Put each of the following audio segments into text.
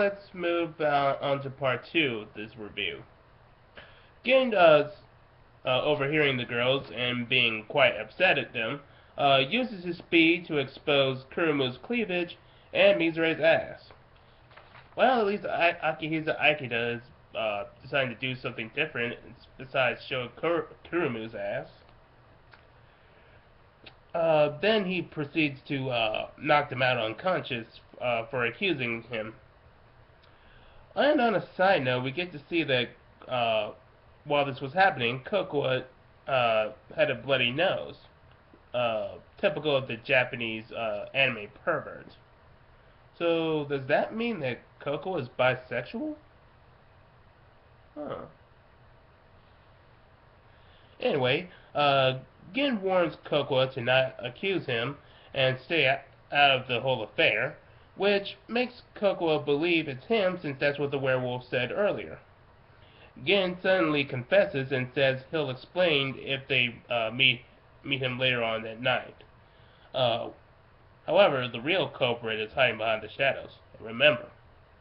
let's move on to part 2 of this review. Gin, overhearing the girls and being quite upset at them, uses his speed to expose Kurumu's cleavage and Mizure's ass. Well, at least Akihisa Aikida is deciding to do something different besides show Kurumu's ass. Then he proceeds to knock them out unconscious for accusing him. And on a side note, we get to see that while this was happening, Kokoa had a bloody nose, typical of the Japanese anime pervert. So does that mean that Kokoa is bisexual? Huh. Anyway, Gin warns Kokoa to not accuse him and stay out of the whole affair, which makes Kokoa believe it's him since that's what the werewolf said earlier. Gin suddenly confesses and says he'll explain if they meet him later on that night. However, the real culprit is hiding behind the shadows. And remember,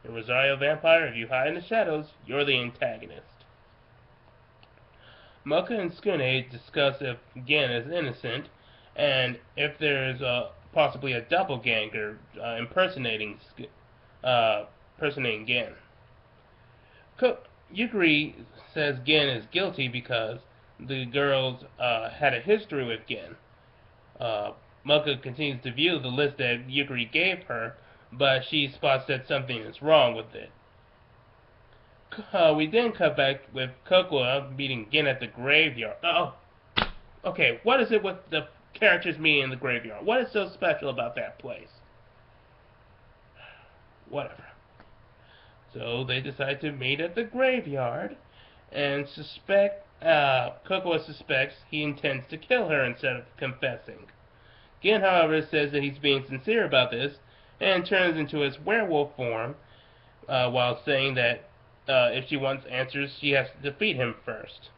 in Rosario Vampire, if you hide in the shadows, you're the antagonist. Mocha and Skune discuss if Gin is innocent, and if there's possibly a doppelganger impersonating Gin. Yukari says Gin is guilty because the girls had a history with Gin. Mocha continues to view the list that Yukari gave her, but she spots that something is wrong with it. We then cut back with Kokoa meeting Gin at the graveyard. Okay, what is it with the characters meeting in the graveyard? What is so special about that place? Whatever. So they decide to meet at the graveyard, and Kokoa suspects he intends to kill her instead of confessing. Gin, however, says that he's being sincere about this, and turns into his werewolf form, while saying that if she wants answers, she has to defeat him first.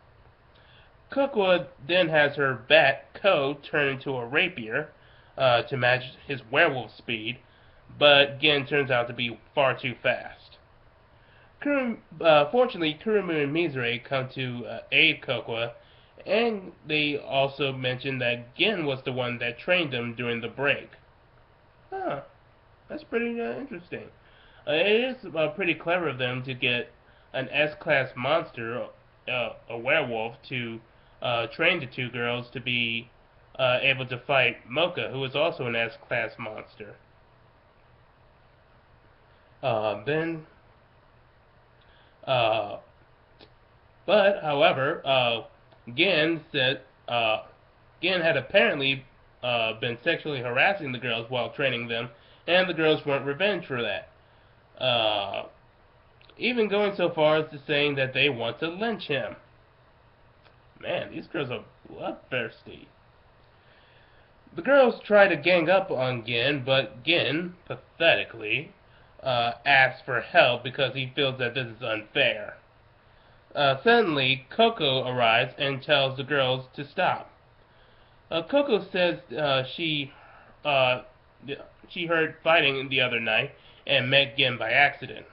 Kokoa then has her bat, Ko, turn into a rapier to match his werewolf speed, but Gin turns out to be far too fast. Fortunately, Kurumu and Mizure come to aid Kokoa, and they also mention that Gin was the one that trained them during the break. Huh, that's pretty interesting. It is pretty clever of them to get an S-class monster, a werewolf, to train the two girls to be able to fight Mocha, who is also an S-class monster. However, Gin said Gin had apparently been sexually harassing the girls while training them, and the girls want revenge for that. Even going so far as to saying that they want to lynch him. Man, these girls are bloodthirsty. The girls try to gang up on Gin, but Gin, pathetically, asks for help because he feels that this is unfair. Suddenly, Coco arrives and tells the girls to stop. Coco says she heard fighting the other night and met Gin by accident.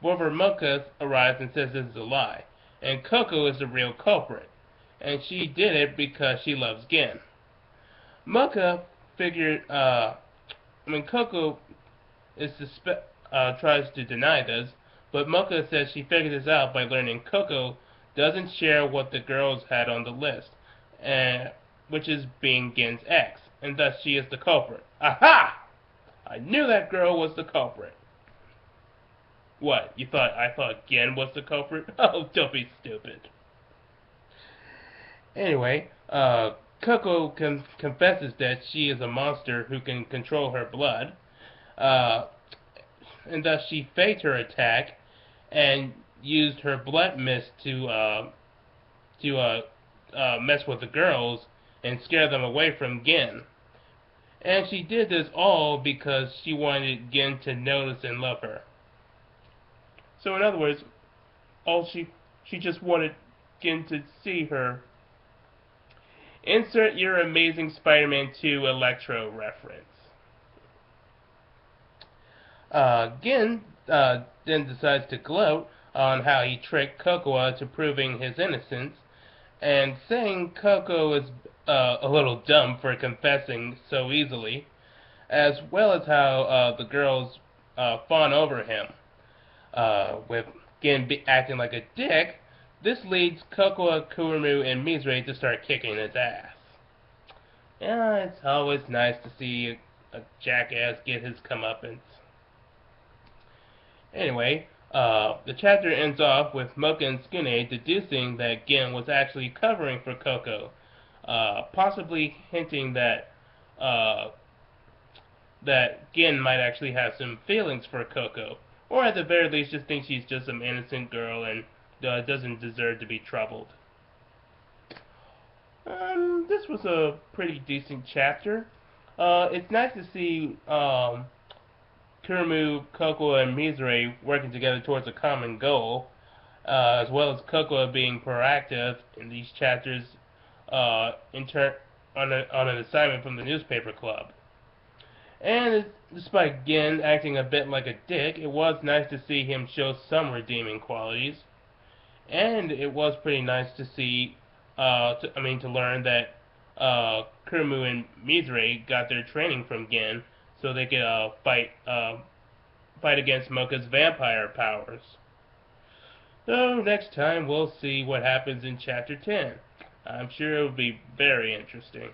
However, Mocha arrives and says this is a lie, and Coco is the real culprit, and she did it because she loves Gin. Mocha Coco tries to deny this, but Mocha says she figured this out by learning Coco doesn't share what the girls had on the list, which is being Gin's ex, and thus she is the culprit. Aha! I knew that girl was the culprit. What, I thought Gin was the culprit? Oh, don't be stupid. Anyway, Coco confesses that she is a monster who can control her blood, and thus she faked her attack and used her blood mist to mess with the girls and scare them away from Gin. And she did this all because she wanted Gin to notice and love her. So in other words, she just wanted Gin to see her. Insert your Amazing Spider-Man 2 Electro reference. Gin then decides to gloat on how he tricked Cocoa to proving his innocence, and saying Coco is a little dumb for confessing so easily, as well as how the girls fawn over him, with Gin acting like a dick. This leads Cocoa, Kuremu, and Mizre to start kicking his ass. Yeah, it's always nice to see a jackass get his comeuppance. Anyway, the chapter ends off with Mocha and Skune deducing that Gin was actually covering for Coco, possibly hinting uh, that Gin might actually have some feelings for Coco, or at the very least just thinks she's just some innocent girl and doesn't deserve to be troubled. This was a pretty decent chapter. It's nice to see Kuremu, Coco, and Mizure working together towards a common goal, as well as Coco being proactive in these chapters on an assignment from the newspaper club. And despite Gin acting a bit like a dick, it was nice to see him show some redeeming qualities. And it was pretty nice to see, to learn that Kuremu and Mizure got their training from Gin, so they could fight against Mocha's vampire powers. So next time we'll see what happens in Chapter 10. I'm sure it will be very interesting.